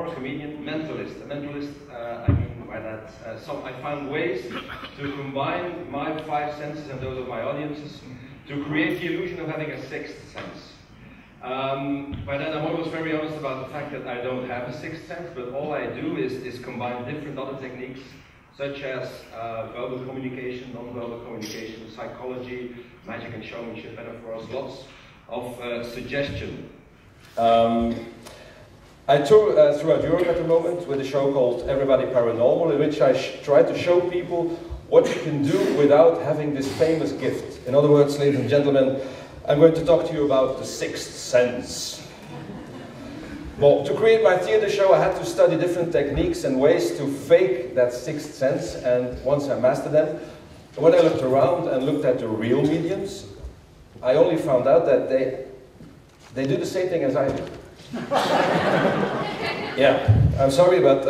course, comedian, mentalist. A mentalist, I mean by that, I found ways to combine my five senses and those of my audiences to create the illusion of having a sixth sense. By then I'm always very honest about the fact that I don't have a sixth sense, but all I do is combine different other techniques, such as verbal communication, non-verbal communication, psychology, magic and showmanship, and of course lots of suggestion. I tour throughout Europe at the moment with a show called Everybody Paranormal, in which I try to show people what you can do without having this famous gift. In other words, ladies and gentlemen, I'm going to talk to you about the sixth sense. Well, to create my theater show, I had to study different techniques and ways to fake that sixth sense, and once I mastered them, when I looked around and looked at the real mediums, I only found out that they do the same thing as I do. Yeah, I'm sorry, but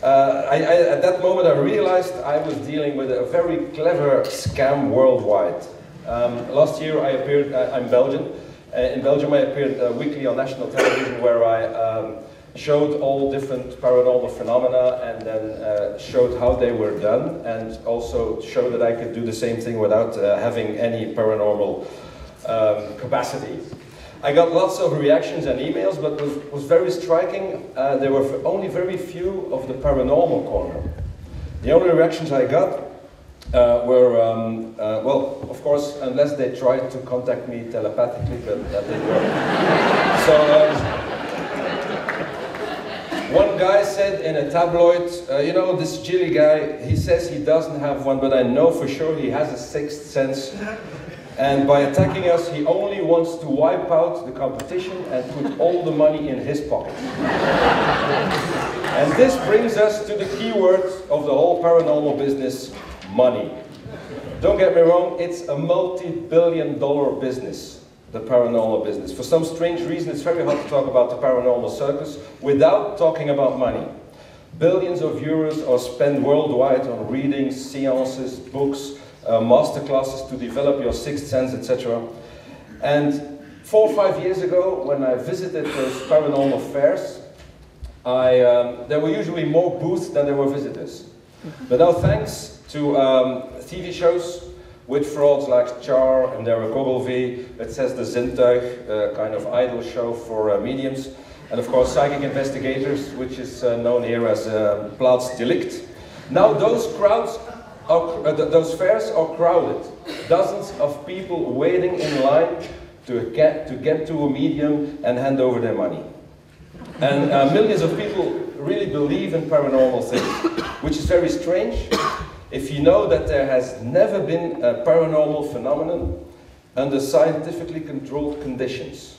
at that moment I realized I was dealing with a very clever scam worldwide. Last year I appeared, I'm Belgian. In Belgium I appeared weekly on national television, where I showed all different paranormal phenomena and then showed how they were done, and also showed that I could do the same thing without having any paranormal capacity. I got lots of reactions and emails, but what was very striking, there were only very few of the paranormal corner. The only reactions I got were, well, of course, unless they tried to contact me telepathically, but that didn't work. So, one guy said in a tabloid, you know, this Gili guy, he says he doesn't have one, but I know for sure he has a sixth sense. And by attacking us, he only wants to wipe out the competition and put all the money in his pocket. And this brings us to the key word of the whole paranormal business: money. Don't get me wrong, it's a multi-billion-dollar business, the paranormal business. For some strange reason, it's very hard to talk about the paranormal circus without talking about money. Billions of euros are spent worldwide on readings, seances, books, masterclasses to develop your sixth sense, etc. And 4 or 5 years ago, when I visited those paranormal fairs, there were usually more booths than there were visitors. But now, thanks to TV shows with frauds like Char and Derek Ogilvy, it says the Zintuig, kind of idol show for mediums, and of course Psychic Investigators, which is known here as Plaatsdelict. Now those crowds, those fairs are crowded. Dozens of people waiting in line to get to a medium and hand over their money. And millions of people really believe in paranormal things, which is very strange if you know that there has never been a paranormal phenomenon under scientifically controlled conditions.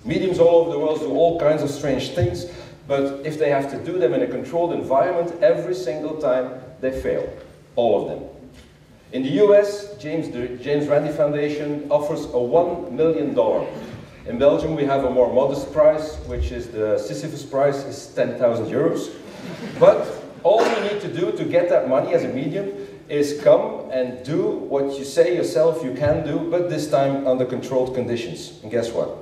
Mediums all over the world do all kinds of strange things, but if they have to do them in a controlled environment, every single time they fail. All of them. In the US, the James Randi Foundation offers a $1 million. In Belgium, we have a more modest price, which is the Sisyphus price, is 10,000 euros. But all you need to do to get that money as a medium is come and do what you say yourself you can do, but this time under controlled conditions. And guess what?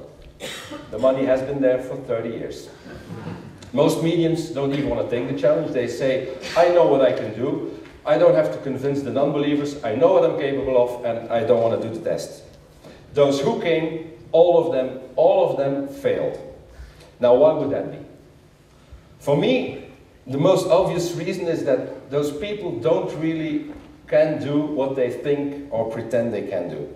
The money has been there for 30 years. Most mediums don't even want to take the challenge. They say, I know what I can do. I don't have to convince the non-believers. I know what I'm capable of, and I don't want to do the test. Those who came, all of them failed. Now, why would that be? For me, the most obvious reason is that those people don't really can do what they think or pretend they can do.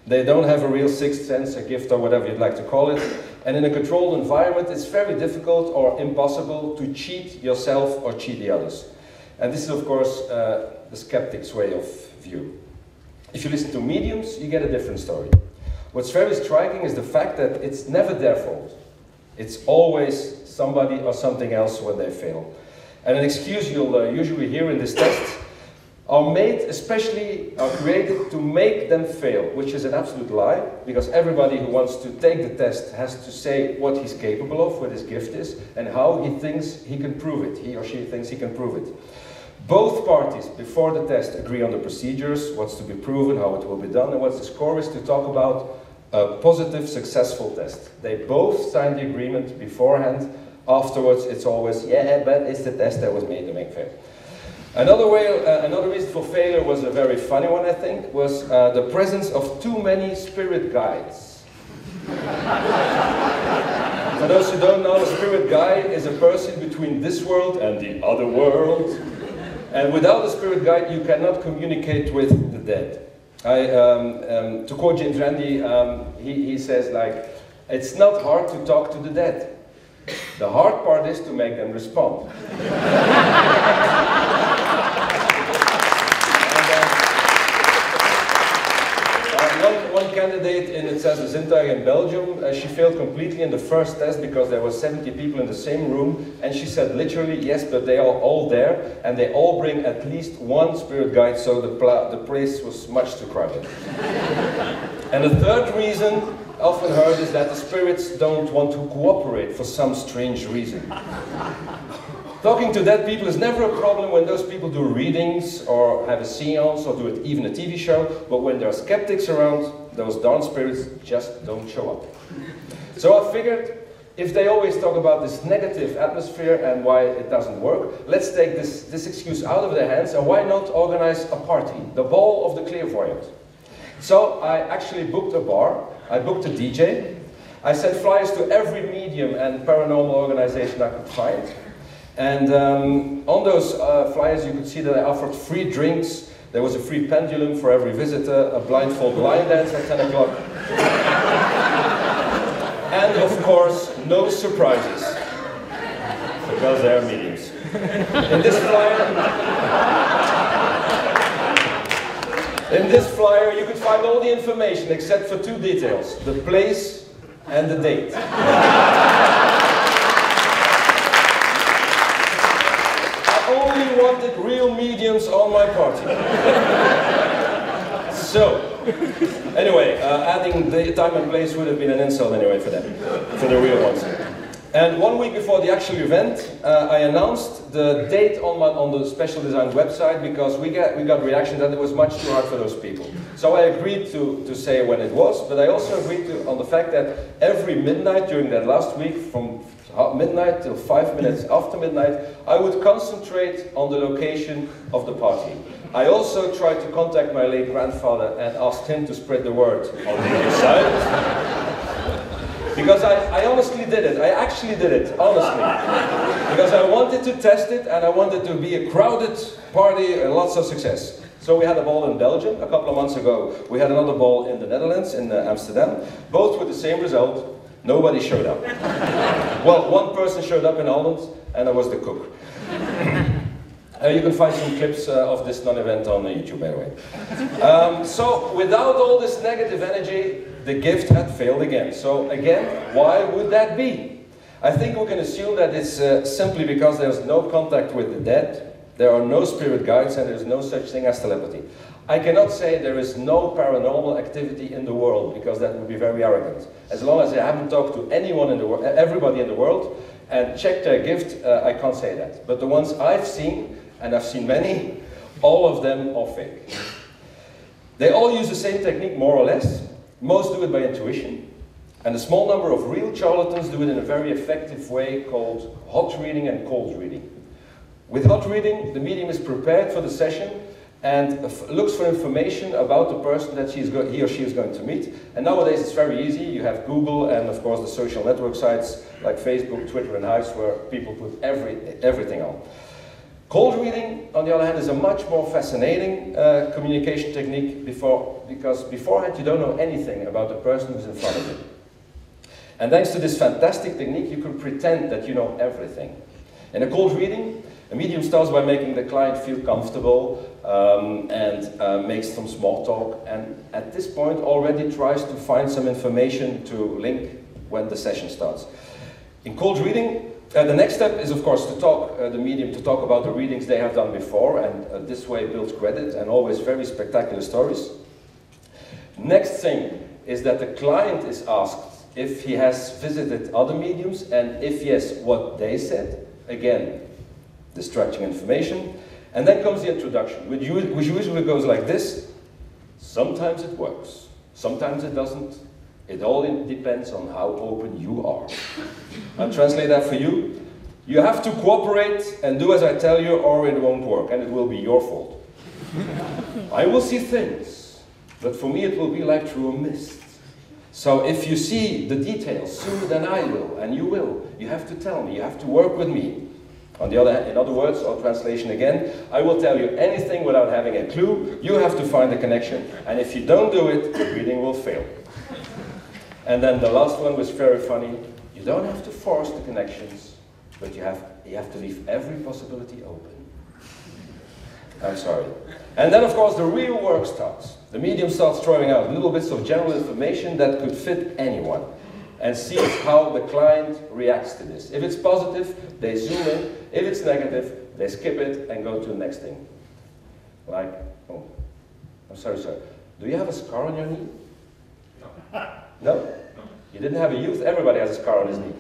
They don't have a real sixth sense, a gift, or whatever you'd like to call it. And in a controlled environment, it's very difficult or impossible to cheat yourself or cheat the others. And this is, of course, the skeptic's way of view. If you listen to mediums, you get a different story. What's very striking is the fact that it's never their fault. It's always somebody or something else when they fail. And an excuse you'll usually hear in this test are created to make them fail, which is an absolute lie, because everybody who wants to take the test has to say what he's capable of, what his gift is, and how he thinks he can prove it. He or she thinks he can prove it. Both parties, before the test, agree on the procedures, what's to be proven, how it will be done, and what the score is to talk about a positive, successful test. They both sign the agreement beforehand Afterwards, it's always, yeah, but it's the test that was made to make fail. Another reason for failure was a very funny one, I think, was the presence of too many spirit guides. For those who don't know, a spirit guide is a person between this world and the other world. And without a spirit guide, you cannot communicate with the dead. To quote James Randi, he says, like, it's not hard to talk to the dead. The hard part is to make them respond. One candidate in it says Zintuig in Belgium, she failed completely in the first test because there were 70 people in the same room, and she said literally, yes, but they are all there, and they all bring at least one spirit guide, so the place was much too crowded. And the third reason, often heard, is that the spirits don't want to cooperate for some strange reason. Talking to dead people is never a problem when those people do readings or have a seance or do it, even a TV show, but when there are skeptics around, those darn spirits just don't show up. So I figured, if they always talk about this negative atmosphere and why it doesn't work, let's take this excuse out of their hands, and why not organize a party, the ball of the clairvoyant. So I actually booked a bar, I booked a DJ, I sent flyers to every medium and paranormal organization I could find. And on those flyers you could see that I offered free drinks, there was a free pendulum for every visitor, a blindfold line dance at 10 o'clock. And of course, no surprises, because they're mediums. In this flyer you could find all the information except for two details, the place and the date. I wanted real mediums on my party. So, anyway, adding the time and place would have been an insult anyway for them, for the real ones. And 1 week before the actual event, I announced the date on the special design website, because we got reaction that it was much too hard for those people. So I agreed to say when it was, but I also agreed on the fact that every midnight during that last week, from midnight till 5 minutes after midnight, I would concentrate on the location of the party. I also tried to contact my late grandfather and asked him to spread the word on the other side. Because I honestly did it. I actually did it, honestly. Because I wanted to test it, and I wanted to be a crowded party and lots of success. So we had a ball in Belgium a couple of months ago. We had another ball in the Netherlands, in Amsterdam, both with the same result. Nobody showed up. Well, one person showed up in Holland, and I was the cook. You can find some clips of this non-event on YouTube, by the way. So, without all this negative energy, the gift had failed again. So, again, why would that be? I think we can assume that it's simply because there's no contact with the dead, there are no spirit guides, and there's no such thing as telepathy. I cannot say there is no paranormal activity in the world, because that would be very arrogant. As long as I haven't talked to anyone in the world, everybody in the world, and checked their gift, I can't say that. But the ones I've seen, and I've seen many, all of them are fake. They all use the same technique, more or less. Most do it by intuition. And a small number of real charlatans do it in a very effective way called hot reading and cold reading. With hot reading, the medium is prepared for the session and looks for information about the person that he or she is going to meet. And nowadays it's very easy. You have Google and of course the social network sites like Facebook, Twitter and Hives, where people put everything on. Cold reading, on the other hand, is a much more fascinating communication technique because beforehand you don't know anything about the person who's in front of you. And thanks to this fantastic technique, you can pretend that you know everything. In a cold reading, a medium starts by making the client feel comfortable and makes some small talk, and at this point already tries to find some information to link when the session starts. In cold reading, the next step is, of course, to talk, the medium to talk about the readings they have done before, and this way builds credit and always very spectacular stories. Next thing is that the client is asked if he has visited other mediums, and if yes, what they said. Again, distracting information. And then comes the introduction, which usually goes like this. Sometimes it works, sometimes it doesn't. It all depends on how open you are. I'll translate that for you. You have to cooperate and do as I tell you, or it won't work, and it will be your fault. I will see things, but for me it will be like through a mist. So if you see the details sooner than I will, and you will, you have to tell me, you have to work with me. On the other hand, in other words, or translation again, I will tell you anything without having a clue. You have to find the connection, and if you don't do it, the reading will fail. And then the last one was very funny. You don't have to force the connections, but you have to leave every possibility open. I'm sorry. And then, of course, the real work starts. The medium starts throwing out little bits of general information that could fit anyone, and sees how the client reacts to this. If it's positive, they zoom in. If it's negative, they skip it and go to the next thing. Like, oh, I'm sorry, sir. Do you have a scar on your knee? No. No? You didn't have a youth? Everybody has a scar on his knee.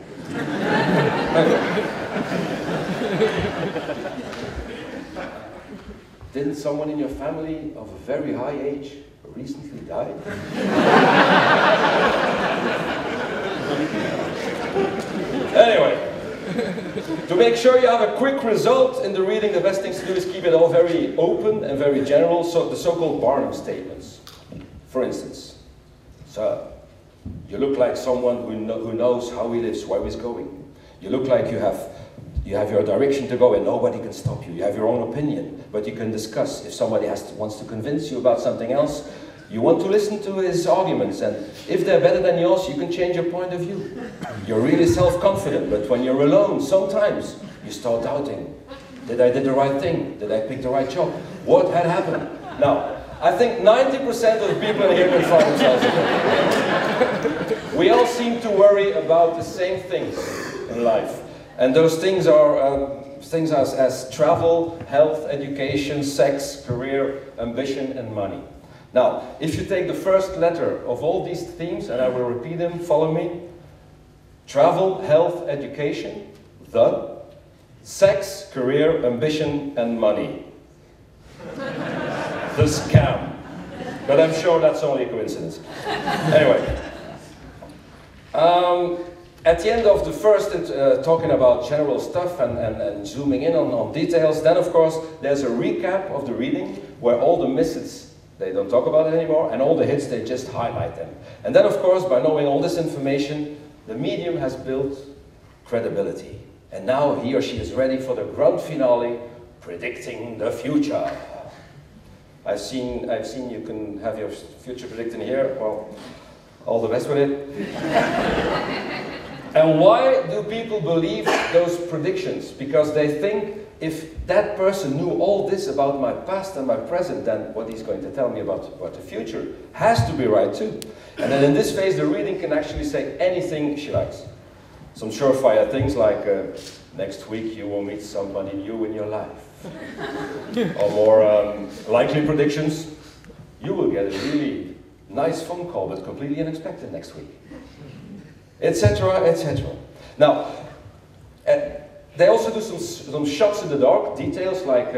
Didn't someone in your family of a very high age recently die? Anyway, to make sure you have a quick result in the reading, the best thing to do is keep it all very open and very general, so the so-called Barnum statements. For instance, sir, you look like someone who knows how he lives, where he's going. You look like you have your direction to go and nobody can stop you. You have your own opinion, but you can discuss. If somebody wants to convince you about something else, you want to listen to his arguments, and if they're better than yours, you can change your point of view. You're really self-confident, but when you're alone, sometimes you start doubting. Did I do the right thing? Did I pick the right job? What had happened? Now, I think 90% of the people in here can find themselves in it. We all seem to worry about the same things in life. And those things are things as travel, health, education, sex, career, ambition, and money. Now, if you take the first letter of all these themes, and I will repeat them, follow me. Travel, health, education, the, sex, career, ambition, and money. The scam. But I'm sure that's only a coincidence. Anyway. At the end of the first talking about general stuff and zooming in on details, then of course there's a recap of the reading where all the misses, they don't talk about it anymore, and all the hits, they just highlight them. And then of course, by knowing all this information, the medium has built credibility. And now he or she is ready for the grand finale, predicting the future. I've seen you can have your future predicting here. Well, all the best with it. And why do people believe those predictions? Because they think if that person knew all this about my past and my present, then what he's going to tell me about the future has to be right too. And then in this phase, the reading can actually say anything she likes. Some surefire things like, next week you will meet somebody new in your life. Or more likely predictions, you will get a really nice phone call but completely unexpected next week. Etc., etc. Now, they also do some shots in the dark, details like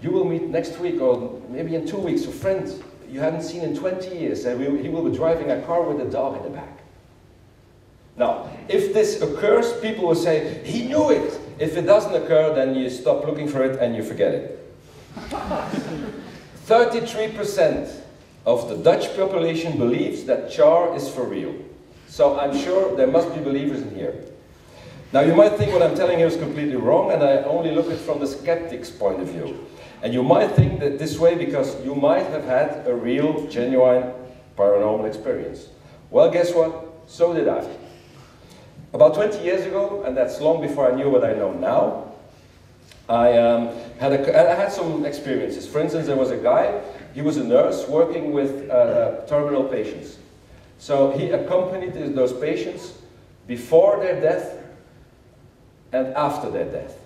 you will meet next week or maybe in 2 weeks a friend you haven't seen in 20 years and he will be driving a car with a dog in the back. Now, if this occurs, people will say, he knew it. If it doesn't occur, then you stop looking for it and you forget it. 33% of the Dutch population believes that char is for real. So I'm sure there must be believers in here. Now you might think what I'm telling you is completely wrong, and I only look at it from the skeptic's point of view. And you might think that this way because you might have had a real, genuine paranormal experience. Well, guess what? So did I. About 20 years ago, and that's long before I knew what I know now, I had some experiences. For instance, there was a guy, he was a nurse working with terminal patients. So he accompanied those patients before their death and after their death.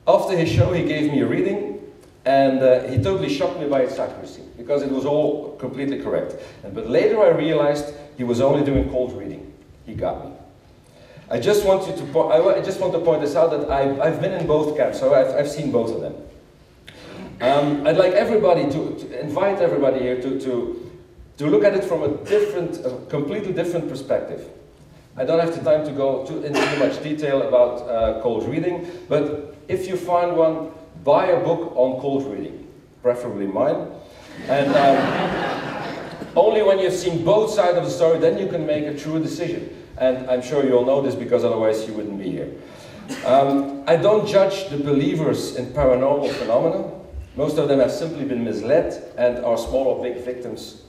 After his show, he gave me a reading, and he totally shocked me by its accuracy, because it was all completely correct. But later I realized he was only doing cold reading. He got me. I just want to point this out that I've been in both camps, so I've seen both of them. I'd like everybody to invite everybody here to to look at it from a completely different perspective. I don't have the time to go into too much detail about cold reading, but if you find one, buy a book on cold reading, preferably mine. And only when you've seen both sides of the story, then you can make a true decision. And I'm sure you all know this because otherwise you wouldn't be here. I don't judge the believers in paranormal phenomena. Most of them have simply been misled and are small or big victims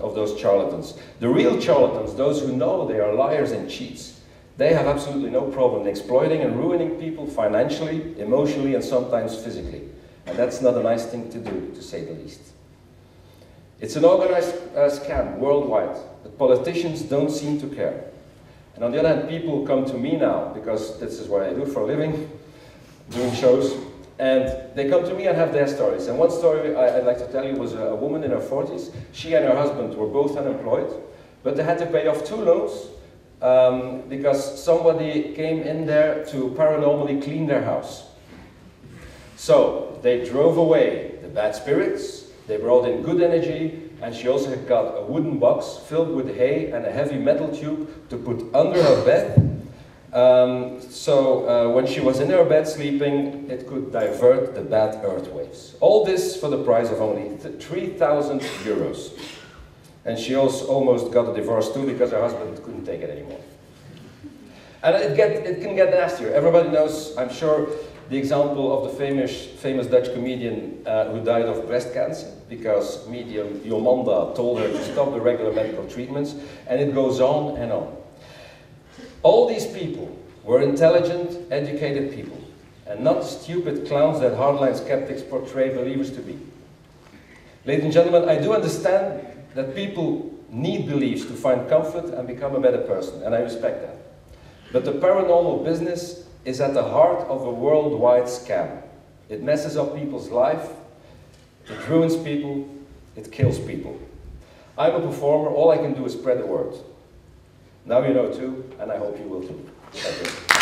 of those charlatans. The real charlatans, those who know they are liars and cheats, they have absolutely no problem exploiting and ruining people financially, emotionally, and sometimes physically. And that's not a nice thing to do, to say the least. It's an organized scam worldwide, but politicians don't seem to care. And on the other hand, people come to me now, because this is what I do for a living, doing shows, and they come to me and have their stories. And one story I'd like to tell you was a woman in her 40s. She and her husband were both unemployed, but they had to pay off 2 loans because somebody came in there to paranormally clean their house. So they drove away the bad spirits, they brought in good energy, and she also got a wooden box filled with hay and a heavy metal tube to put under her bed. When she was in her bed sleeping, it could divert the bad earth waves. All this for the price of only 3,000 euros. And she also almost got a divorce too because her husband couldn't take it anymore. And it can get nastier. Everybody knows, I'm sure, the example of the famous Dutch comedian who died of breast cancer because medium Jomanda told her to stop the regular medical treatments, and it goes on and on. All these people were intelligent, educated people, and not the stupid clowns that hardline skeptics portray believers to be. Ladies and gentlemen, I do understand that people need beliefs to find comfort and become a better person, and I respect that. But the paranormal business is at the heart of a worldwide scam. It messes up people's life, it ruins people, it kills people. I'm a performer, all I can do is spread the word. Now you know too, and I hope you will too. Thank you.